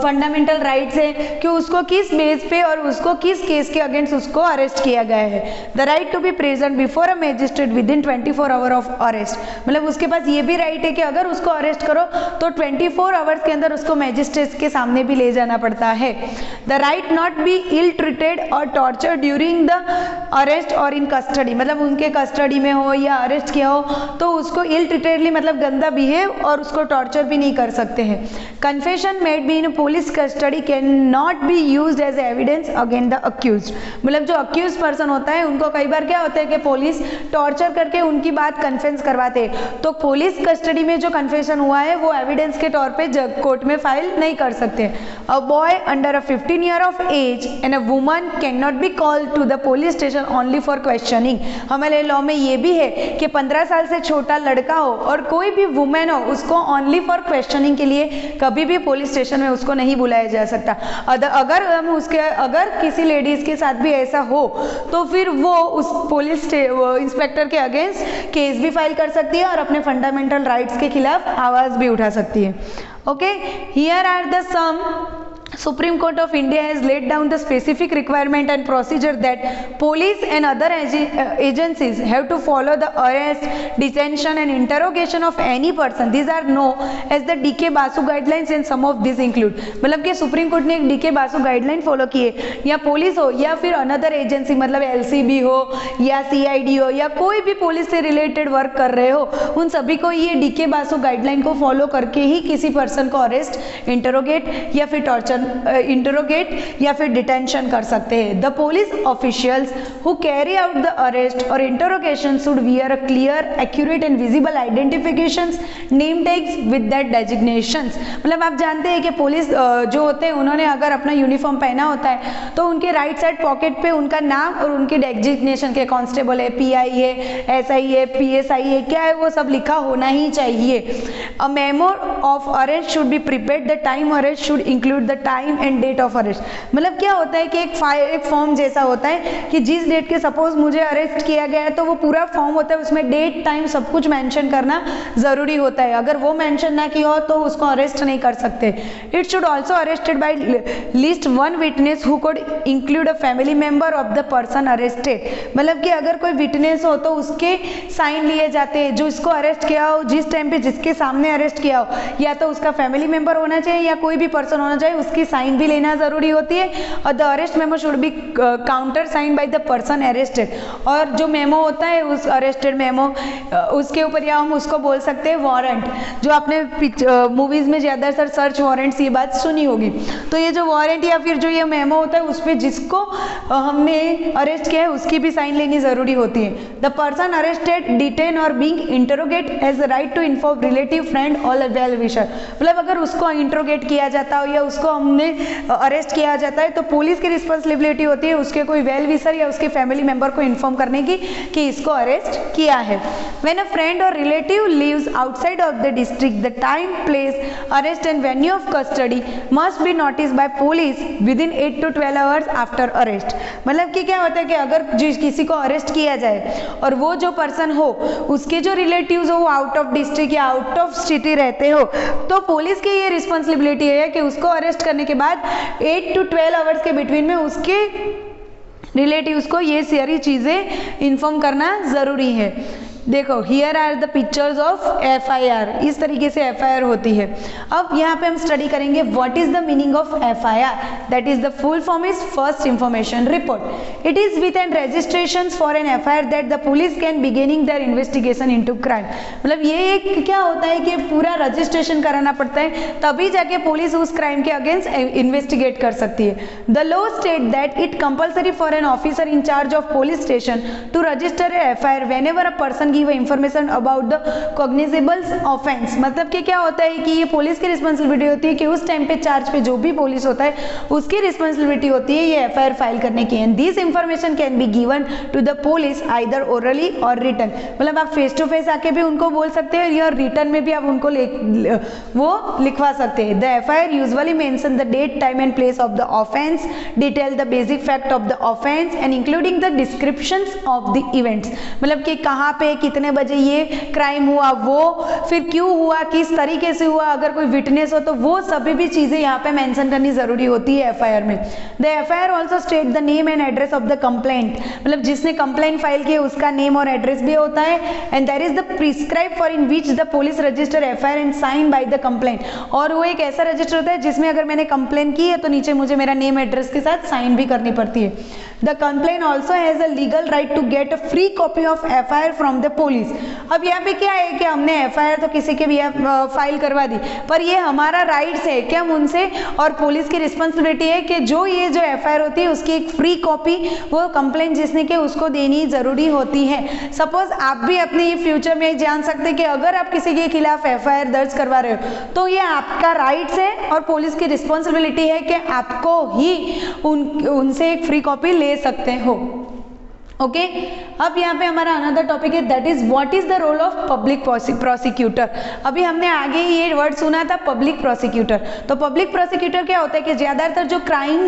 फंडामेंटल राइट्स है कि उसको किस बेस पे और उसको किस केस के अगेंस्ट उसको अरेस्ट किया गया है। The right to be present before a magistrate with in 24 hour of arrest. मतलब उसके पास ये भी राइट है कि अगर उसको अरेस्ट करो तो 24 आवर्स के अंदर उसको मैजिस्ट्रेट के सामने भी ले जाना पड़ता है। The right not be ill treated और टॉर्चर ड्यूरिंग द अरेस्ट और इन कस्टडी। मतलब उनके कस्टडी में हो या अरेस्ट किया हो तो उसको इल ट्रीटेडली, मतलब गंदा बिहेव, और उसको टॉर्चर भी नहीं कर सकते हैं। Confession made be in police custody can not be used as evidence against the accused. मतलब जो अक्यूज पर्सन होता है उनको कई बार क्या होता है कि पुलिस टॉर्चर करके उनकी बात कन्फेस करवाते हैं, तो पुलिस कस्टडी में जो कन्फेशन हुआ है वो एविडेंस के तौर पे कोर्ट में फाइल नहीं कर सकते। A boy under a 15 year of age and a woman can not be called to the police station only for questioning. हमारे लॉ में ये भी है कि 15 साल से छोटा लड़का हो और कोई भी वुमेन हो, उसको ओनली फॉर क्वेश्चनिंग के लिए कभी भी पुलिस स्टेशन में उसको नहीं बुलाया जा सकता। अगर किसी लेडीज के साथ भी ऐसा हो तो फिर वो उस पुलिस इंस्पेक्टर के अगेंस्ट केस भी फाइल कर सकती है और अपने फंडामेंटल राइट्स के खिलाफ आवाज भी उठा सकती है। Okay, here are the some Supreme Court of India has laid down the specific requirement and procedure that police and other agencies have to follow the arrest, detention and interrogation of any person. These are known as the DK Basu guidelines and some of these include. मतलब कि supreme court ने एक DK Basu guideline follow की है, या police हो या फिर अनदर एजेंसी, मतलब LCB हो या CID हो या कोई भी पुलिस से रिलेटेड वर्क कर रहे हो, उन सभी को ये DK बासु गाइडलाइन को फॉलो करके ही किसी पर्सन को अरेस्ट, इंटरोगेट या फिर टॉर्चर इंटरोगेट या फिर डिटेंशन कर सकते हैं। The police officials who carry out the arrest और interrogation should wear a clear, accurate and visible identifications, name tags with that designations. मतलब आप जानते हैं कि पुलिस जो होते हैं उन्होंने अगर अपना यूनिफॉर्म पहना होता है तो उनके राइट साइड पॉकेट पे उनका नाम और उनके डेजिग्नेशन के कांस्टेबल है, PI है, SI है, PSI है, क्या है वो सब लिखा होना ही चाहिए। A memo of arrest should be prepared. The time arrest should include the time and date of arrest. मतलब क्या होता है कि एक फॉर्म जैसा होता है कि जिस डेट के सपोज मुझे अरेस्ट किया गया है तो वो पूरा फॉर्म होता है, उसमें डेट टाइम सब कुछ मेंशन करना जरूरी होता है। अगर वो मेंशन ना किया हो तो उसको अरेस्ट नहीं कर सकते। It should also arrested bye least one witness who could include a family member of the person arrested. मतलब कि अगर कोई विटनेस हो तो उसके साइन लिए जाते हैं, जो इसको अरेस्ट किया हो जिस टाइम पे जिसके सामने अरेस्ट किया हो, या तो उसका फैमिली मेंबर होना चाहिए या कोई भी पर्सन होना चाहिए, उसकी साइन भी लेना जरूरी होती है। और the arrest memo should be counter sign by the person arrested. और जो मेमो होता है उस अरेस्टेड मेमो, उसके ऊपर या हम उसको बोल सकते हैं वारंट, जो आपने मूवीज में ज्यादातर सर्च वारंट्स ये बात सुनी होगी। तो ये जो वारंट या फिर जो ये मेमो होता है उसपे जिसको हमने अरेस्ट किया है उसकी भी साइन लेनी जरूरी होती है। द पर्सन अरेस्टेड, डिटेन और being interrogate has the right to inform relative, friend और वेल विशर। मतलब अगर उसको इंटरोगेट किया जाता हो या उसको हमने अरेस्ट किया जाता है तो पुलिस की रिस्पॉन्सिबिलिटी होती है उसके कोई वेल विशर या उसके फैमिली मेंबर को इन्फॉर्म करने की कि इसको अरेस्ट किया है। व्हेन अ फ्रेंड और relative lives outside of the district, the time, place, arrest and venue of custody must be notice by police with in 8 to 12 hours after arrest. मतलब कि क्या होता है कि अगर किसी को अरेस्ट किया जाए और वो जो पर्सन हो उसके जो रिलेटिव्स हो वो आउट ऑफ डिस्ट्रिक्ट या आउट ऑफ सिटी रहते हो, तो पुलिस की ये रिस्पॉन्सिबिलिटी है कि उसको अरेस्ट करने के बाद 8 to 12 आवर्स के बिटवीन में उसके रिलेटिव्स को ये सारी चीज़ें इन्फॉर्म करना ज़रूरी है। देखो here are the pictures of FIR, इस तरीके से FIR होती है। अब यहाँ पे हम स्टडी करेंगे what is the meaning of FIR, that is the full form is first information report. It is with an registration for an FIR that the police can beginning their investigation into crime. मतलब ये एक क्या होता है कि पूरा registration कराना पड़ता है तभी जाके पुलिस उस क्राइम के अगेंस्ट इन्वेस्टिगेट कर सकती है। The law state that it compulsory for an officer in charge of police station to register a FIR whenever a person give information about the cognizable offence. मतलब कि क्या होता है कि ये पुलिस की रिस्पॉन्सिबिलिटी होती है कि उस टाइम पे चार्ज पे जो भी पुलिस होता है उसकी रिस्पॉन्सिबिलिटी होती है ये FIR फाइल करने की। And this information can be given to the police either orally और रिटन। मतलब आप फेस टू फेस आके भी उनको बोल सकते हैं या रिटर्न में भी आप उनको वो लिखवा सकते हैं। The FIR usually mention the date, time and place of the offence, detail the basic fact of the offence and including the descriptions of the events. मतलब कि कहाँ पे कितने बजे ये क्राइम हुआ, वो फिर क्यों हुआ, किस तरीके से हुआ, अगर कोई विटनेस हो तो वो सभी भी चीजें यहाँ पे मेंशन करनी जरूरी होती है FIR में। The FIR also state the name and address of the complaint. मतलब जिसने कंप्लेंट फाइल की उसका नेम और एड्रेस भी होता है। And that is the prescribe for in which the police register FIR and sign by the complaint. और वो एक ऐसा रजिस्टर होता है जिसमें अगर मैंने कंप्लेंट की है तो नीचे मुझे मेरा नेम एड्रेस के साथ साइन भी करनी पड़ती है। The complaint also has a legal right to get a free copy of FIR from the police. अब यहाँ पे क्या है कि हमने FIR तो किसी के भी फाइल करवा दी, पर ये हमारा राइट्स है कि हम उनसे, और पुलिस की रिस्पॉन्सिबिलिटी है कि जो ये जो FIR होती है उसकी एक फ्री कॉपी वो कंप्लेंट जिसने की उसको देनी जरूरी होती है। सपोज आप भी अपने फ्यूचर में जान सकते हैं कि अगर आप किसी के खिलाफ FIR दर्ज करवा रहे हो तो ये आपका राइट्स है और पुलिस की रिस्पॉन्सिबिलिटी है कि आपको ही उनसे एक फ्री कॉपी ले सकते हो। ओके अब यहाँ पे हमारा अनदर टॉपिक है that is what is the role of public prosecutor. अभी हमने आगे ही ये वर्ड सुना था पब्लिक प्रोसिक्यूटर। तो पब्लिक प्रोसिक्यूटर क्या होता है कि ज्यादातर जो क्राइम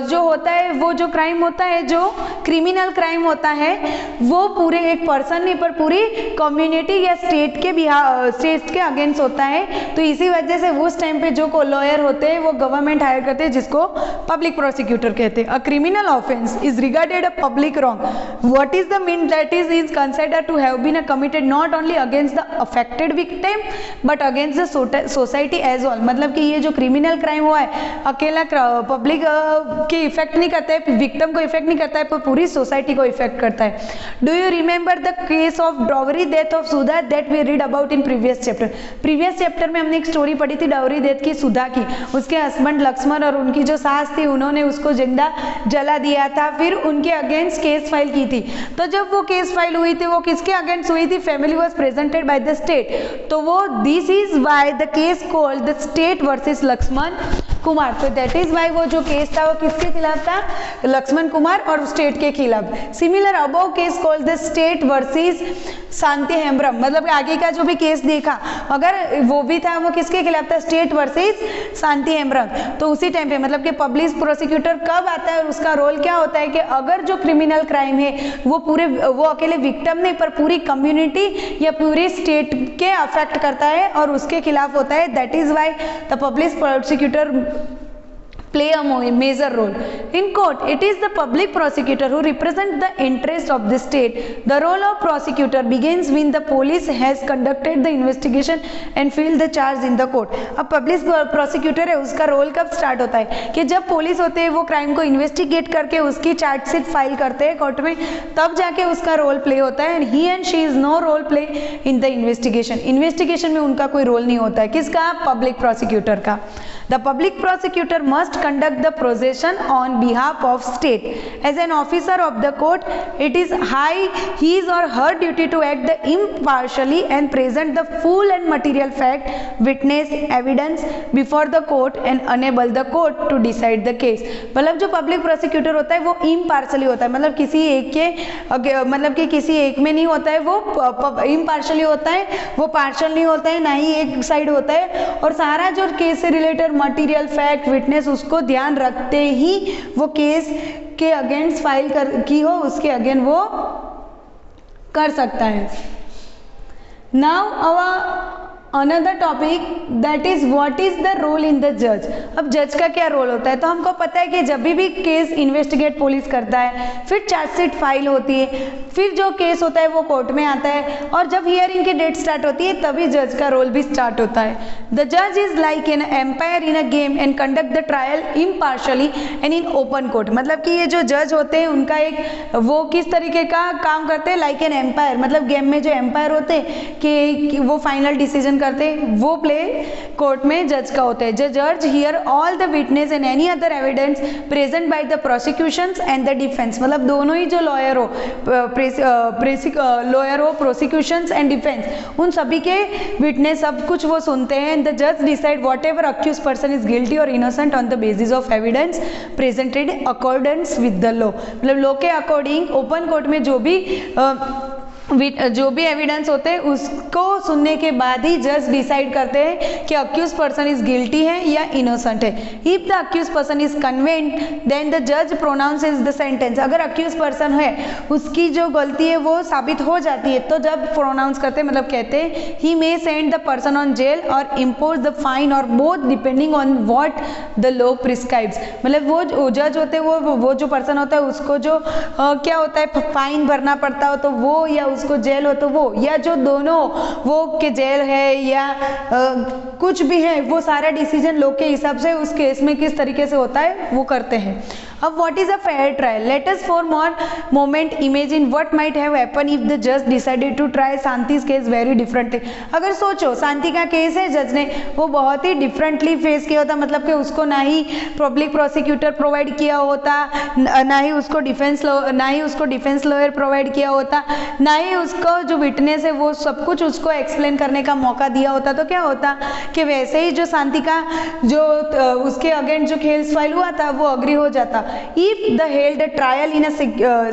जो होता है, वो जो क्राइम होता है, जो क्रिमिनल क्राइम होता है वो पूरे एक पर्सन नहीं पर पूरी कम्युनिटी या स्टेट के अगेंस्ट होता है। तो इसी वजह से उस टाइम पे जो लॉयर होते हैं वो गवर्नमेंट हायर करते हैं जिसको पब्लिक प्रोसिक्यूटर कहते हैं। A criminal offence is regarded a public wrong what is the mean that is considered to have been committed not only against the affected victim but against the society as well। मतलब कि ये जो criminal crime हुआ है अकेला public की effect नहीं करता है, विक्टिम को इफेक्ट नहीं करता है, पर पूरी सोसाइटी को इफेक्ट करता है। Do you remember the case of dowry death of Sudha that we read about in previous chapter. Previous chapter में हमने एक स्टोरी पढ़ी थी डाउरी डेथ की सुधा की। उसके हस्बैंड लक्ष्मण और उनकी जो सास थी उन्होंने उसको जिंदा जला दिया था, फिर उनके अगेंस्ट केस फाइल की थी। तो जब वो केस फाइल हुई थी वो किसके अगेंस्ट हुई थी? Family was presented by the state. तो वो this is why the case called the state versus Lakshman Kumar. तो दैट इज व्हाई वो जो केस था वो किसके खिलाफ था? लक्ष्मण कुमार और स्टेट के खिलाफ। Similar above case called the state versus Shanti Hembrom, मतलब आगे का जो भी केस देखा अगर वो भी था, वो किसके खिलाफ था, स्टेट वर्सेस शांति हेम्ब्रम। तो उसी टाइम पे मतलब कि पब्लिक प्रोसिक्यूटर कब आता है और उसका रोल क्या होता है कि अगर जो क्रिमिनल क्राइम है वो अकेले विक्टिम नहीं पर पूरी कम्युनिटी या पूरी स्टेट के अफेक्ट करता है और उसके खिलाफ होता है, that is why the public prosecutor play a major role. In court, it is the public prosecutor who represents the interest of the state. The role of prosecutor begins when the police has conducted the investigation and filed the charge in the court. अब public prosecutor है, उसका role कब start होता है कि जब police होते हैं वो क्राइम को इन्वेस्टिगेट करके उसकी चार्जशीट फाइल करते हैं कोर्ट में, तब जाके उसका रोल प्ले होता है। And he and she is no role play in the investigation. Investigation में उनका कोई रोल नहीं होता है, किसका, पब्लिक प्रोसिक्यूटर का। The public prosecutor must conduct the procession on behalf of state. As an officer of the court, it is his or her duty to act the impartially and present the full and material fact, witness, evidence before the court and enable the court to decide the case. मतलब जो public prosecutor होता है वो impartially होता है, मतलब किसी एक के मतलब कि किसी एक में नहीं होता है, वो इम्पार्शली होता है, वो पार्शल नहीं होता है, ना ही एक साइड होता है, और सारा जो केस से रिलेटेड मटेरियल, फैक्ट, विटनेस उसको ध्यान रखते ही वो केस के अगेंस्ट फाइल की हो उसके अगेंस्ट वो कर सकता है। Now our another topic that is what is the role in the जज। अब जज का क्या रोल होता है, तो हमको पता है कि जब भी केस इन्वेस्टिगेट पुलिस करता है, फिर चार्जशीट फाइल होती है, फिर जो केस होता है वो कोर्ट में आता है, और जब हियरिंग की डेट स्टार्ट होती है तभी जज का रोल भी स्टार्ट होता है। द जज is like an umpire in a game and conduct the trial impartially and in open court. मतलब कि ये जो जज होते हैं उनका एक वो किस तरीके का काम करते हैं, लाइक एन एम्पायर, मतलब गेम में जो एम्पायर होते हैं कि वो फाइनल डिसीजन करते, वो प्ले कोर्ट में जज का होता है। जज here all the witness and any other evidence present by the prosecutions and the defence. मतलब दोनों ही जो लॉयर हो, प्रोसिक्यूशंस एंड डिफेंस, उन सभी के विटनेस सब कुछ वो सुनते हैं। द जज decide whatever accused person is guilty और innocent on the basis of evidence presented accordance with the law. मतलब लॉ के अकॉर्डिंग ओपन कोर्ट में जो भी एविडेंस होते हैं उसको सुनने के बाद ही जज डिसाइड करते हैं कि अक्यूज पर्सन इज गिल्टी है या इनोसेंट है। If the accused person is convicted then the जज प्रोनाउंसेस द सेंटेंस। अगर अक्यूज पर्सन है उसकी जो गलती है वो साबित हो जाती है तो जब प्रोनाउंस करते हैं, मतलब कहते हैं he may send the person on jail और इम्पोज द फाइन और both depending on what the law prescribes. मतलब वो जज होते हैं वो जो पर्सन होता है उसको जो क्या होता है फाइन भरना पड़ता हो तो वो, या उसको जेल हो तो वो, या जो दोनों वो के जेल है या कुछ भी है, वो सारा डिसीजन लोग के हिसाब से उस केस में किस तरीके से होता है वो करते हैं। अब what is a fair trial? Let us for more moment imagine what might have happen if the जज decided to try Shanti's case very differently. अगर सोचो शांति का केस है, जज ने वो बहुत ही डिफरेंटली फेस किया होता, मतलब कि उसको ना ही पब्लिक प्रोसिक्यूटर प्रोवाइड किया होता, ना ही उसको डिफेंस लॉयर प्रोवाइड किया होता, ना ही उसको जो विटनेस है वो सब कुछ उसको एक्सप्लेन करने का मौका दिया होता, तो क्या होता कि वैसे ही जो शांति का जो उसके अगेंस्ट जो केस फाइल हुआ था वो अग्री हो जाता। If the held a trial in a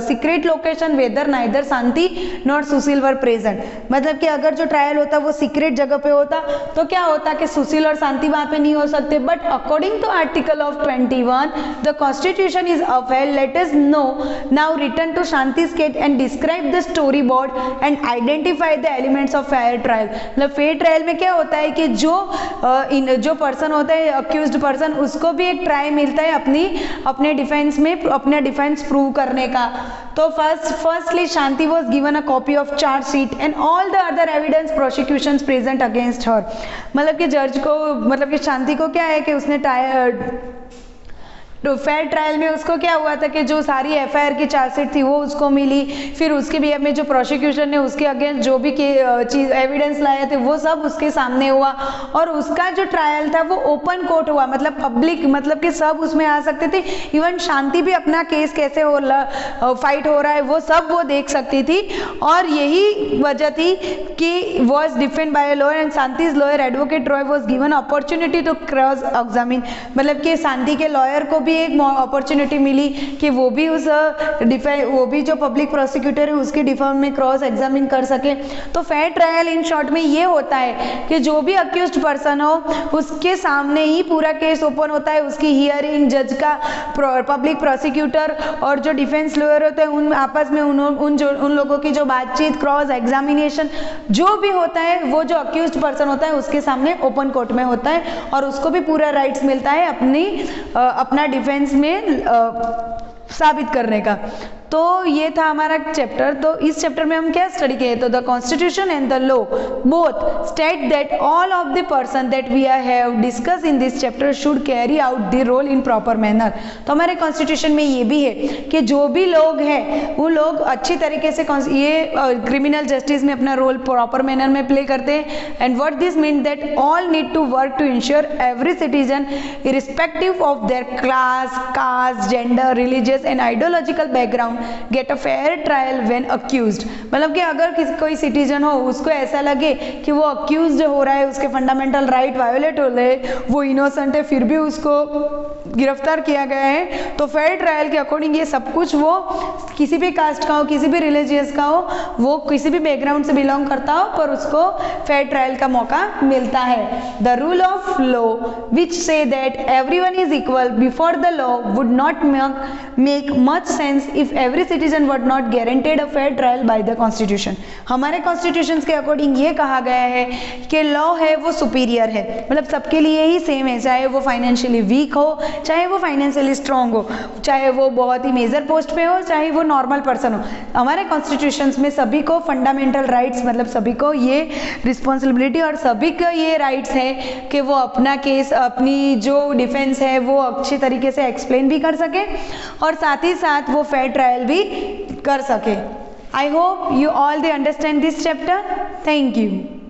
secret location whether neither Shanti nor Sushil were present, मतलब कि अगर जो ट्रायल होता वो सीक्रेट जगह पे होता तो क्या होता कि सुशील और शांति वहां पे नहीं हो सकते। But according to article of 21 the constitution is upheld. Let us know now return to Shanti's case and describe the storyboard and identify the elements of fair trial. मतलब फेयर ट्रायल में क्या होता है कि जो पर्सन होता है accused person उसको भी एक ट्रायल मिलता है अपने डिफेंस में अपना डिफेंस प्रूव करने का। तो firstly Shanti was given a copy of charge sheet and all the other evidence prosecutions present against her. मतलब कि जज को, मतलब कि शांति को क्या है कि उसने तो फेयर ट्रायल में उसको क्या हुआ था कि जो सारी एफआईआर की चार्जशीट थी वो उसको मिली, फिर उसके बिहेव में जो प्रोसिक्यूशन ने उसके अगेंस्ट जो भी चीज एविडेंस लाए थे वो सब उसके सामने हुआ, और उसका जो ट्रायल था वो ओपन कोर्ट हुआ, मतलब पब्लिक, मतलब कि सब उसमें आ सकते थे। इवन शांति भी अपना केस कैसे फाइट हो रहा है वो सब वो देख सकती थी, और यही वजह थी कि was defend by lawyer and Shanti's lawyer advocate Roy was given opportunity to cross examine. मतलब कि शांति के लॉयर को भी भी एक अपॉर्चुनिटी मिली कि वो भी जो पब्लिक प्रोसिक्यूटर है उसकी डिफेंस में क्रॉस एग्जामिन कर सके। तो फेयर ट्रायल इन शॉर्ट में ये होता है कि जो भी अक्यूज्ड पर्सन हो उसके सामने ही पूरा केस ओपन होता है, उसकी हियरिंग जज का, पब्लिक प्रोसिक्यूटर और जो डिफेंस लॉयर होते हैं उन आपस में उन लोगों की जो बातचीत, क्रॉस एग्जामिनेशन जो भी होता है वो जो अक्यूज्ड पर्सन होता है उसके सामने ओपन कोर्ट में होता है और उसको भी पूरा राइट्स मिलता है अपना डिफेंस में साबित करने का। तो ये था हमारा चैप्टर। तो इस चैप्टर में हम क्या स्टडी किए, तो the constitution and the law both state that all of the person that we have discuss in this chapter should carry out the role in proper manner. तो हमारे कॉन्स्टिट्यूशन में ये भी है कि जो भी लोग हैं वो लोग अच्छी तरीके से ये क्रिमिनल जस्टिस में अपना रोल प्रॉपर मैनर में प्ले करते हैं। And what this mean that all need to work to ensure every citizen irrespective of their class, caste, gender, religious and ideological background get a fair trial when accused. मतलब कि अगर कोई citizen हो उसको ऐसा लगे कि वो अक्यूज्ड हो रहा है, उसके फंडामेंटल राइट वायोलेट हो रहे, वो इनोसेंट है फिर भी उसको गिरफ्तार किया गया है, तो फेयर ट्रायल के अकॉर्डिंग ये सब कुछ वो किसी भी कास्ट का हो, किसी भी रिलीजियस का हो, वो किसी भी बैकग्राउंड से बिलोंग करता हो, पर उसको फेयर ट्रायल का मौका मिलता है। The rule of law which say that everyone is equal before the law would not make much sense if every citizen would not guaranteed a fair trial by the constitution. हमारे constitution के according ये कहा गया है कि law है वो superior है, मतलब सबके लिए ही सेम है, चाहे वो फाइनेंशियली वीक हो, चाहे वो फाइनेंशियली स्ट्रॉन्ग हो, चाहे वो बहुत ही मेजर पोस्ट पे हो, चाहे वो नॉर्मल पर्सन हो। हमारे कॉन्स्टिट्यूशंस में सभी को फंडामेंटल राइट्स, मतलब सभी को ये रिस्पॉन्सिबिलिटी और सभी को ये राइट्स है कि वो अपना केस, अपनी जो डिफेंस है वो अच्छी तरीके से एक्सप्लेन भी कर सके और साथ ही साथ वो फेयर ट्रायल भी कर सके। I hope you all they understand this chapter. Thank you.